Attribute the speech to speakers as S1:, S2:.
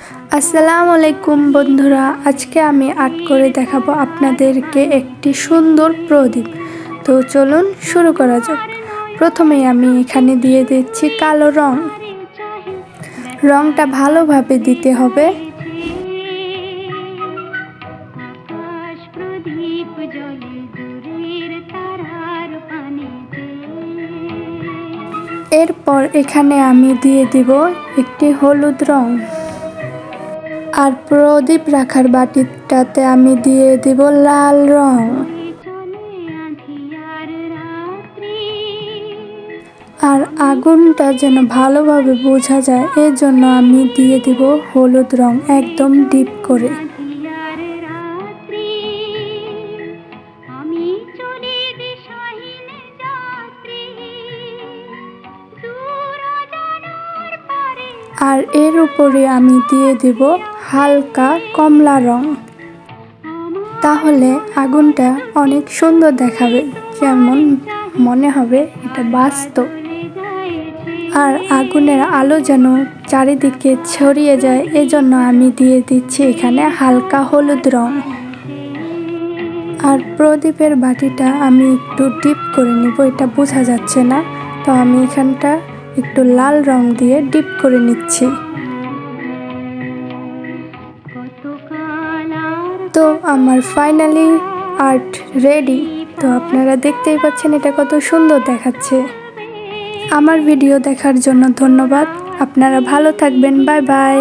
S1: আসসালামু আলাইকুম বন্ধুরা, আজকে আমি আর্ট করে দেখাবো আপনাদেরকে একটি সুন্দর প্রদীপ। তো চলুন শুরু করা যাক। প্রথমেই আমি এখানে দিয়ে দিচ্ছি কালো রং। রংটা ভালোভাবে দিতে হবে। এরপর এখানে আমি দিয়ে দিব একটি হলুদ রং। আর প্রদীপ রাখার বাটিটাতে আমি দিয়ে দিব লাল রং। আর আগুনটা যেন ভালোভাবে বোঝা যায় এজন্য আমি দিয়ে দিব হলুদ রং একদম ডিপ করে। আর এর উপরে আমি দিয়ে দেব হালকা কমলা রং। তাহলে আগুনটা অনেক সুন্দর দেখাবে, যেমন মনে হবে এটা বাস্তব। আর আগুনের আলো যেন চারিদিকে ছড়িয়ে যায় এজন্য আমি দিয়ে দিচ্ছি এখানে হালকা হলুদ রং। আর প্রদীপের বাটিটা আমি একটু ডিপ করে নিব, এটা বোঝা যাচ্ছে না, তো আমি এখানটা একটু লাল রং দিয়ে ডিপ করে নিচ্ছি। তো আমার ফাইনালি আর্ট রেডি। তো আপনারা দেখতেই পাচ্ছেন এটা কত সুন্দর দেখাচ্ছে। আমার ভিডিও দেখার জন্য ধন্যবাদ। আপনারা ভালো থাকবেন। Bye bye.